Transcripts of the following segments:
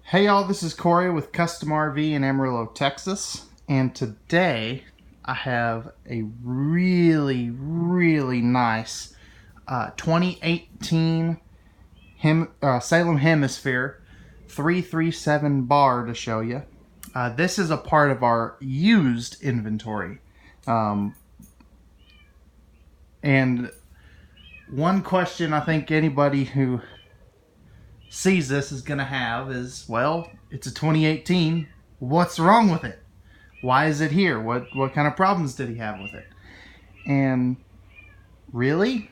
Hey y'all, this is Corey with Custom RV in Amarillo, Texas, and today I have a really nice 2018 Salem HemisHemisphere 337 bar to show you. This is a part of our used inventory. And one question I think anybody who sees this is going to have is, well, it's a 2018. What's wrong with it? Why is it here? What kind of problems did he have with it? And really,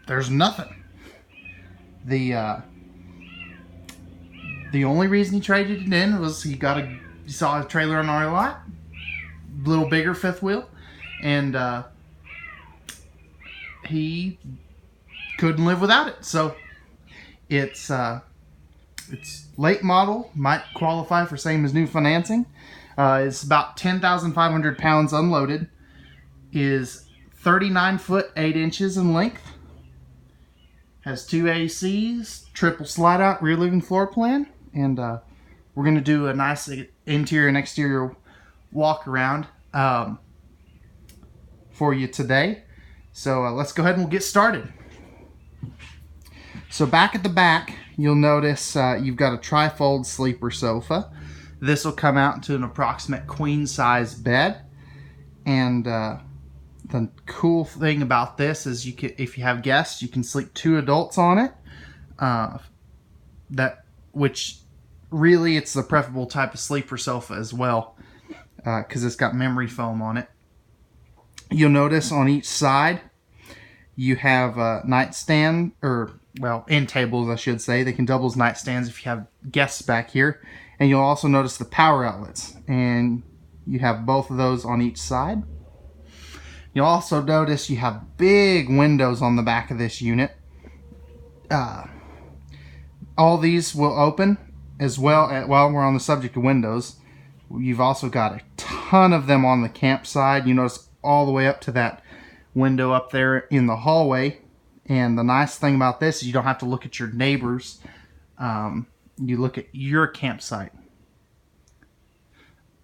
there's nothing. The only reason he traded it in was he saw a trailer on our lot, a little bigger fifth wheel, and he couldn't live without it. So it's late model, might qualify for same as new financing. It's about 10,500 pounds unloaded. Is 39 foot 8 inches in length. Has 2 ACs, triple slide out rear living floor plan, and we're gonna do a nice interior and exterior walk around for you today. So let's go ahead and we'll get started. So back at the back, you'll notice you've got a tri-fold sleeper sofa. This will come out to an approximate queen size bed. And the cool thing about this is if you have guests, you can sleep 2 adults on it. Which really it's the preferable type of sleeper sofa as well, because it's got memory foam on it. You'll notice on each side you have a nightstand, end tables, I should say. They can double as nightstands if you have guests back here. And you'll also notice the power outlets. And you have both of those on each side. You'll also notice you have big windows on the back of this unit. All these will open as well. While we're on the subject of windows, you've also got a ton of them on the campsite. You notice all the way up to that window up there in the hallway. And the nice thing about this is you don't have to look at your neighbors. You look at your campsite.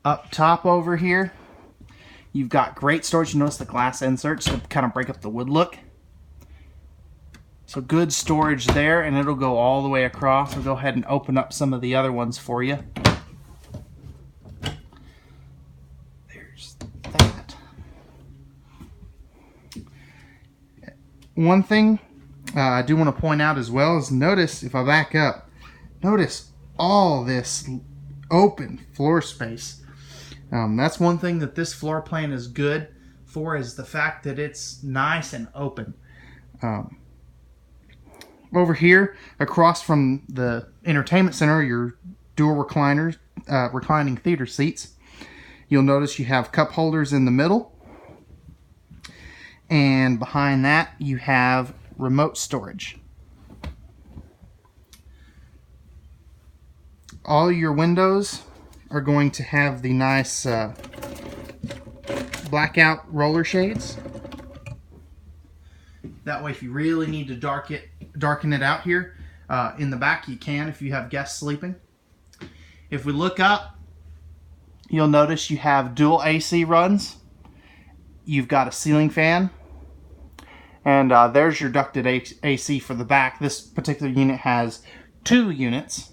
Up top over here, you've got great storage. You notice the glass inserts to kind of break up the wood look. So good storage there, and it'll go all the way across. We'll go ahead and open up some of the other ones for you. There's that. One thing I do want to point out as well is notice, if I back up, notice all this open floor space. That's one thing that this floor plan is good for, is the fact that it's nice and open. Over here, across from the entertainment center, your dual recliners, reclining theater seats, you'll notice you have cup holders in the middle. And behind that, you have remote storage. All your windows are going to have the nice blackout roller shades. That way, if you really need to darken it out here in the back, you can if you have guests sleeping. If we look up, you'll notice you have dual AC runs. You've got a ceiling fan. And there's your ducted AC for the back. This particular unit has 2 units.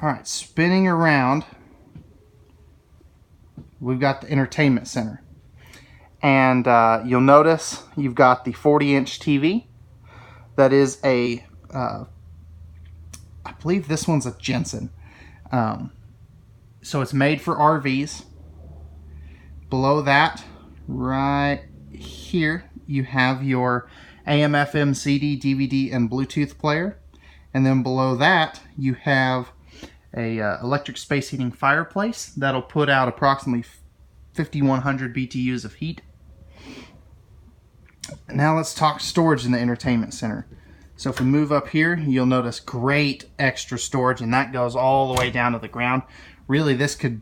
Alright, spinning around, we've got the entertainment center. And you'll notice you've got the 40-inch TV. That is I believe this one's a Jensen. So it's made for RVs. Below that, right here, you have your AM, FM, CD, DVD, and Bluetooth player. And then below that, you have a electric space heating fireplace that'll put out approximately 5,100 BTUs of heat. Now let's talk storage in the entertainment center. So if we move up here, you'll notice great extra storage, and that goes all the way down to the ground. Really, this could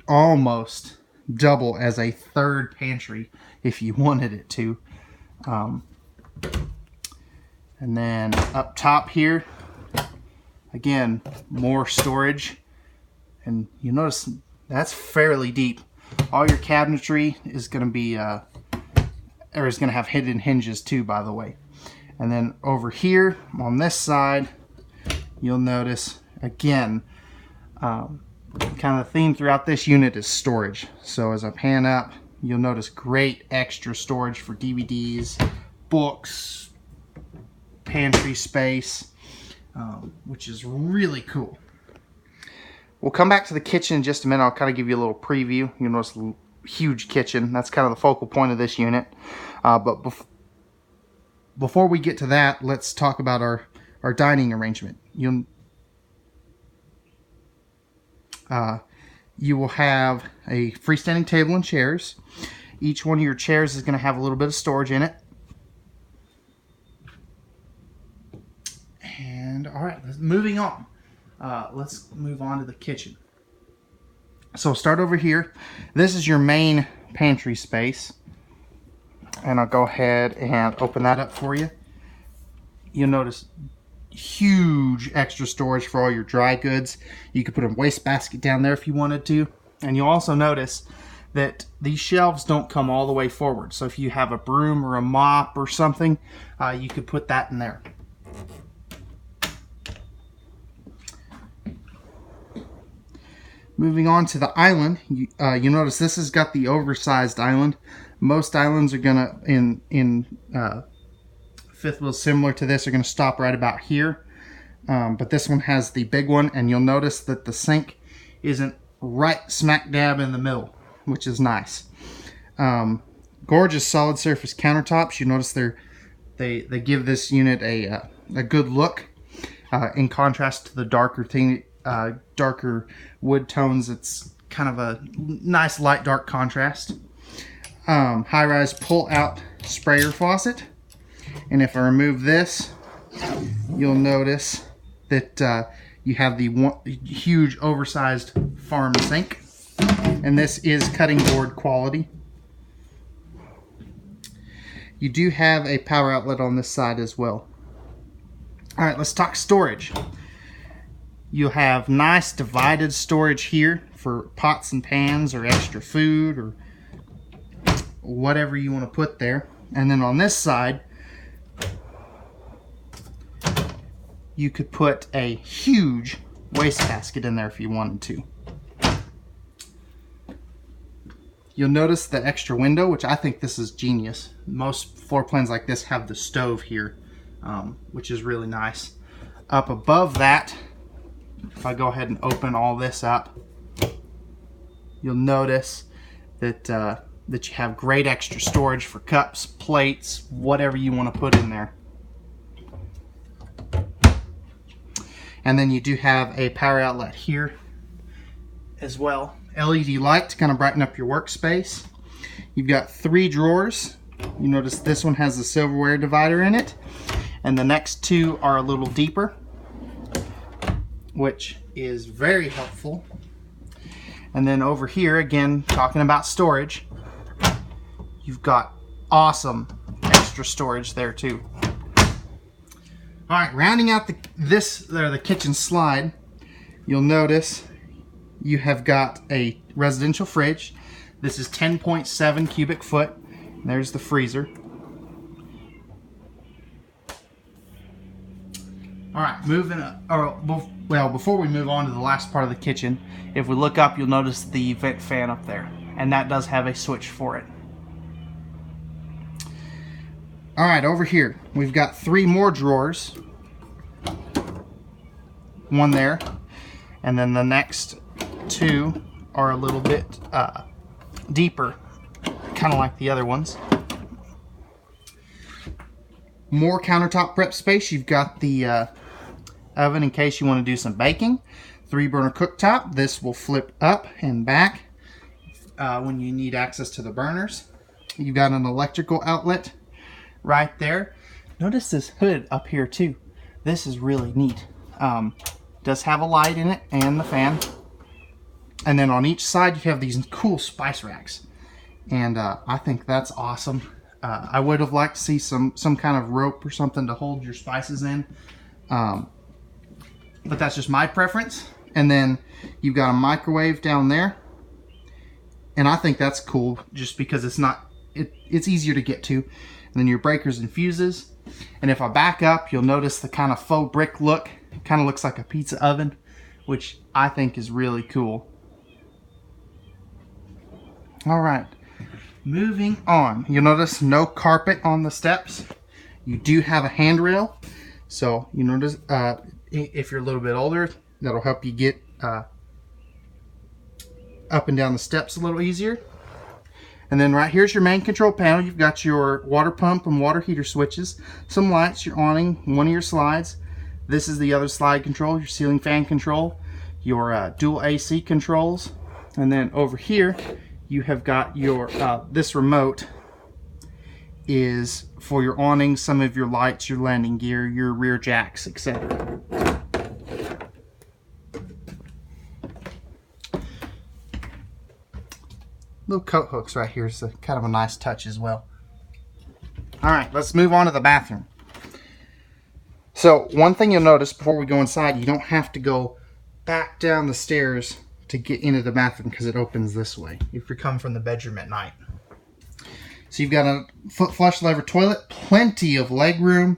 almost double as a third pantry if you wanted it to. And then up top here, Again, more storage. And you notice that's fairly deep. All your cabinetry is going to be, or is going to have hidden hinges too, by the way. And then over here on this side, you'll notice again, kind of the theme throughout this unit is storage. So as I pan up, you'll notice great extra storage for DVDs, books, pantry space, which is really cool. We'll come back to the kitchen in just a minute. I'll kind of give you a little preview. You'll notice a huge kitchen. That's kind of the focal point of this unit. But before we get to that, let's talk about our dining arrangement. You will have a freestanding table and chairs. Each one of your chairs is going to have a little bit of storage in it. And all right, moving on. Let's move on to the kitchen. So start over here. This is your main pantry space. And I'll go ahead and open that up for you. You'll notice huge extra storage for all your dry goods. You could put a wastebasket down there if you wanted to. And you'll also notice that these shelves don't come all the way forward. So if you have a broom or a mop or something, you could put that in there. Moving on to the island, you notice this has got the oversized island. Most islands are gonna in fifth wheel similar to this are gonna stop right about here, but this one has the big one, and you'll notice that the sink isn't right smack dab in the middle, which is nice. Gorgeous solid surface countertops. You notice they give this unit a good look in contrast to the darker wood tones. It's kind of a nice light dark contrast. High-rise pull-out sprayer faucet, and if I remove this, you'll notice that you have the huge oversized farm sink, and this is cutting board quality. You do have a power outlet on this side as well. All right, let's talk storage. You'll have nice divided storage here for pots and pans or extra food or whatever you want to put there. And then on this side, you could put a huge wastebasket in there if you wanted to. You'll notice the extra window, which I think this is genius. Most floor plans like this have the stove here, which is really nice. Up above that, if I go ahead and open all this up, you'll notice that that you have great extra storage for cups, plates, whatever you want to put in there. And then you do have a power outlet here as well. LED light to kind of brighten up your workspace. You've got 3 drawers. You notice this one has a silverware divider in it, and the next 2 are a little deeper, which is very helpful. And then over here, again, talking about storage, you've got awesome extra storage there too. All right, rounding out the kitchen slide, you'll notice you have got a residential fridge. This is 10.7 cubic foot. There's the freezer. All right, moving up. Well, before we move on to the last part of the kitchen, if we look up, you'll notice the vent fan up there, and that does have a switch for it. All right, over here, we've got 3 more drawers. One there, and then the next 2 are a little bit deeper, kind of like the other ones. More countertop prep space. You've got the oven in case you want to do some baking. 3-burner cooktop. This will flip up and back when you need access to the burners. You've got an electrical outlet right there. Notice this hood up here too. This is really neat. Does have a light in it and the fan. And then on each side you have these cool spice racks, and I think that's awesome. I would have liked to see some kind of rope or something to hold your spices in. but that's just my preference. And then you've got a microwave down there. And I think that's cool just because it's easier to get to. And then your breakers and fuses. And if I back up, you'll notice the kind of faux brick look. It kind of looks like a pizza oven, which I think is really cool. All right, moving on. You'll notice no carpet on the steps. You do have a handrail. So you notice if you're a little bit older, that'll help you get up and down the steps a little easier. And then right here's your main control panel. You've got your water pump and water heater switches, some lights, your awning, one of your slides. This is the other slide control, your ceiling fan control, your dual AC controls. And then over here you have got your this remote is for your awning, some of your lights, your landing gear, your rear jacks, etc. Little coat hooks right here, so kind of a nice touch as well. All right, let's move on to the bathroom. So one thing you'll notice before we go inside, you don't have to go back down the stairs to get into the bathroom because it opens this way if you're coming from the bedroom at night. So you've got a foot flush lever toilet, plenty of leg room,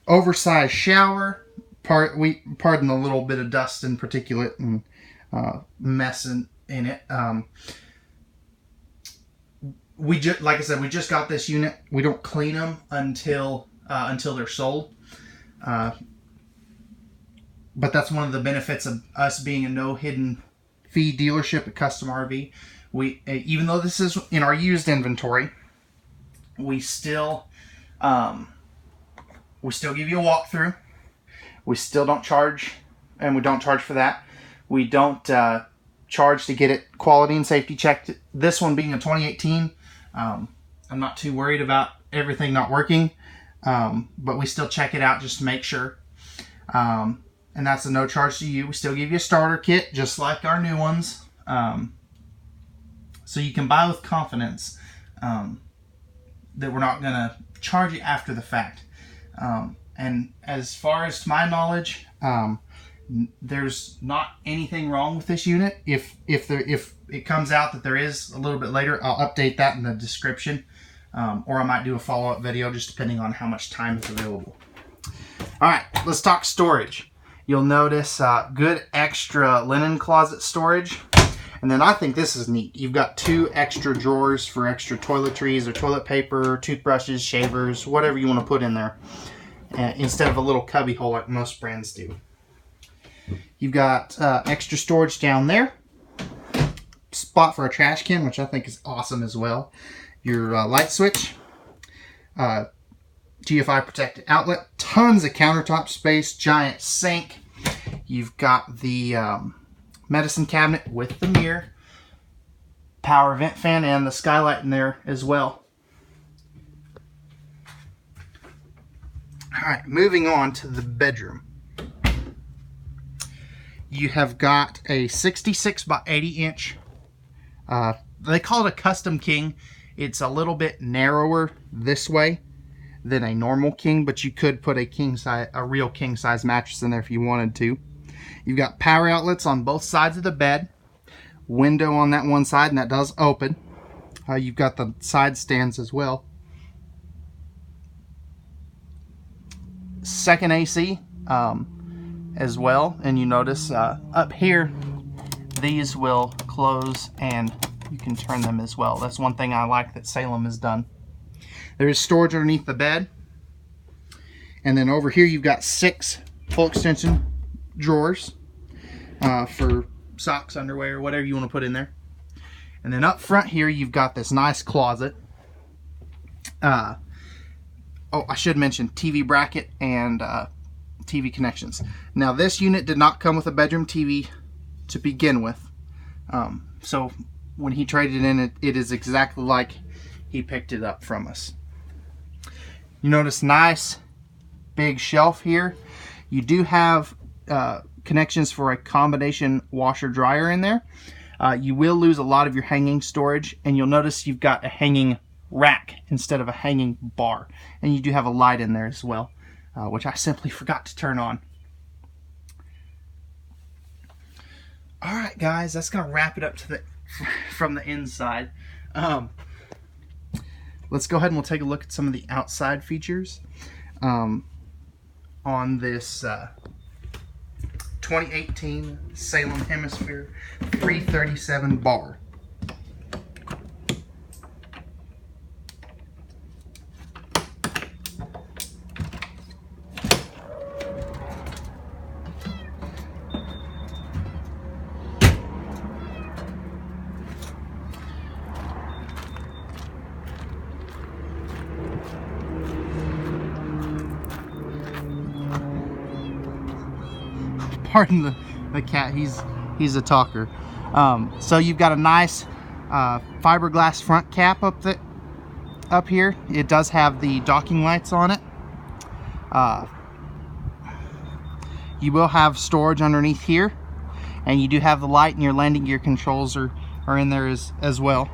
oversized shower. Pardon a little bit of dust and particulate and mess in it. Like I said, we just got this unit. We don't clean them until they're sold. But that's one of the benefits of us being a no hidden fee dealership at Custom RV. Even though this is in our used inventory, we still give you a walkthrough. We still don't charge, and we don't charge for that. We don't charge to get it quality and safety checked. This one being a 2018, I'm not too worried about everything not working, but we still check it out just to make sure. And that's a no charge to you. We still give you a starter kit, just like our new ones. So you can buy with confidence that we're not going to charge you after the fact. And as far as to my knowledge, there's not anything wrong with this unit. If it comes out that there is a little bit later, I'll update that in the description. Or I might do a follow-up video just depending on how much time is available. All right, let's talk storage. You'll notice good extra linen closet storage. And then I think this is neat. You've got 2 extra drawers for extra toiletries or toilet paper, toothbrushes, shavers, whatever you want to put in there. Instead of a little cubby hole like most brands do. You've got extra storage down there. Spot for a trash can, which I think is awesome as well. Your light switch. GFI protected outlet, tons of countertop space, giant sink. You've got the medicine cabinet with the mirror, power vent fan, and the skylight in there as well. All right, moving on to the bedroom. You have got a 66 by 80 inch. They call it a custom king. It's a little bit narrower this way than a normal king, but you could put a real king size mattress in there if you wanted to. You've got power outlets on both sides of the bed, window on that one side, and that does open. You've got the side stands as well. Second AC as well, and you notice up here these will close and you can turn them as well. That's one thing I like that Salem has done. There is storage underneath the bed. And then over here you've got 6 full extension drawers for socks, underwear, whatever you want to put in there. And then up front here you've got this nice closet. Oh, I should mention TV bracket and TV connections. Now this unit did not come with a bedroom TV to begin with. So when he traded in it is exactly like he picked it up from us. You notice nice big shelf here. You do have connections for a combination washer dryer in there. You will lose a lot of your hanging storage, and you'll notice you've got a hanging rack instead of a hanging bar. And you do have a light in there as well, which I simply forgot to turn on. All right, guys, that's gonna wrap it up to from the inside. Let's go ahead and we'll take a look at some of the outside features on this 2018 Salem HemisHemisphere 337 bar. Pardon the cat, he's a talker. So you've got a nice fiberglass front cap up here. It does have the docking lights on it. You will have storage underneath here, and you do have the light, and your landing gear controls are in there as well.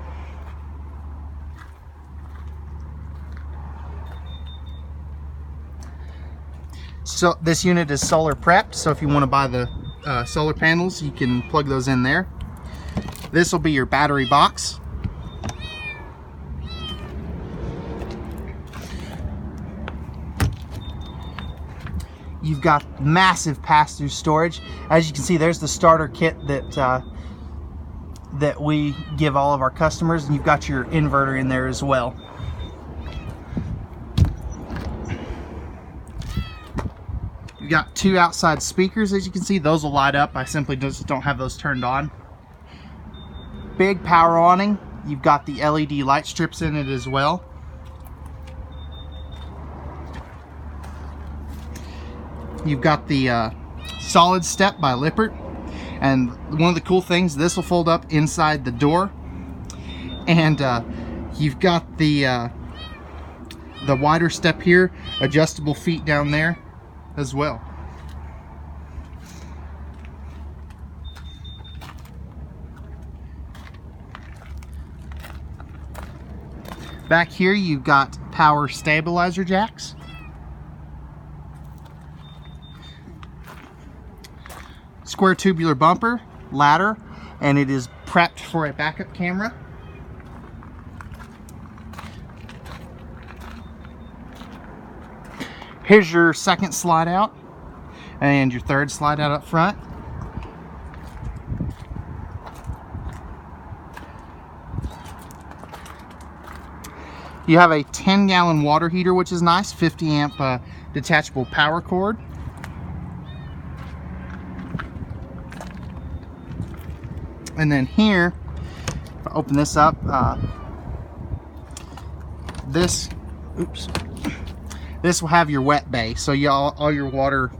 So this unit is solar prepped, so if you want to buy the solar panels, you can plug those in there. This will be your battery box. You've got massive pass-through storage. As you can see, there's the starter kit that we give all of our customers, and you've got your inverter in there as well. You've got two outside speakers, as you can see. Those will light up. I simply just don't have those turned on. Big power awning. You've got the LED light strips in it as well. You've got the solid step by Lippert, and one of the cool things, this will fold up inside the door, and you've got the wider step here, adjustable feet down there as well. Back here you've got power stabilizer jacks. Square tubular bumper, ladder, and it is prepped for a backup camera. Here's your second slide out and your third slide out up front. You have a 10-gallon water heater, which is nice, 50 amp detachable power cord. And then here, if I open this up, this will have your wet bay, so all your water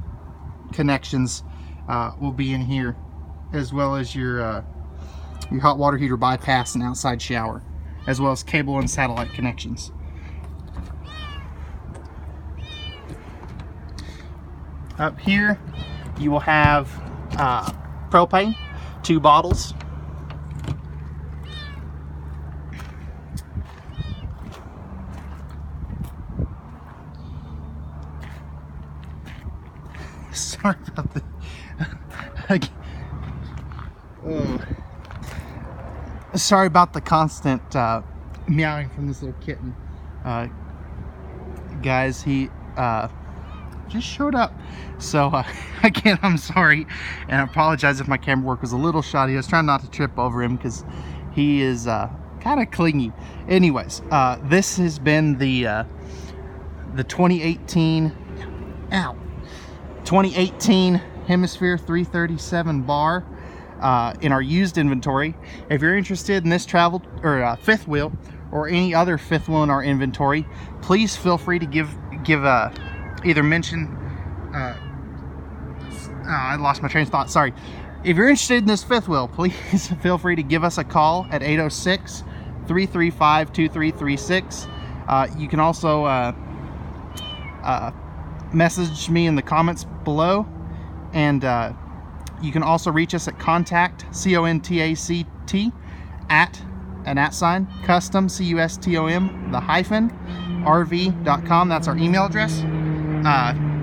connections will be in here, as well as your hot water heater bypass and outside shower, as well as cable and satellite connections. Up here you will have propane, 2 bottles. Sorry about the sorry about the constant meowing from this little kitten. Guys, he just showed up, so again, I'm sorry, and I apologize if my camera work was a little shoddy. I was trying not to trip over him because he is kind of clingy. Anyways, this has been the 2018 HemisHemisphere 337 bar in our used inventory. If you're interested in this travel or fifth wheel or any other fifth wheel in our inventory, please feel free to give either mention I lost my train of thought, sorry. If you're interested in this fifth wheel, please feel free to give us a call at 806-335-2336. You can also message me in the comments below, and you can also reach us at contact, CONTACT, at an @ custom, CUSTOM, the hyphen, RV.com. That's our email address.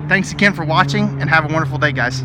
Thanks again for watching, and have a wonderful day, guys.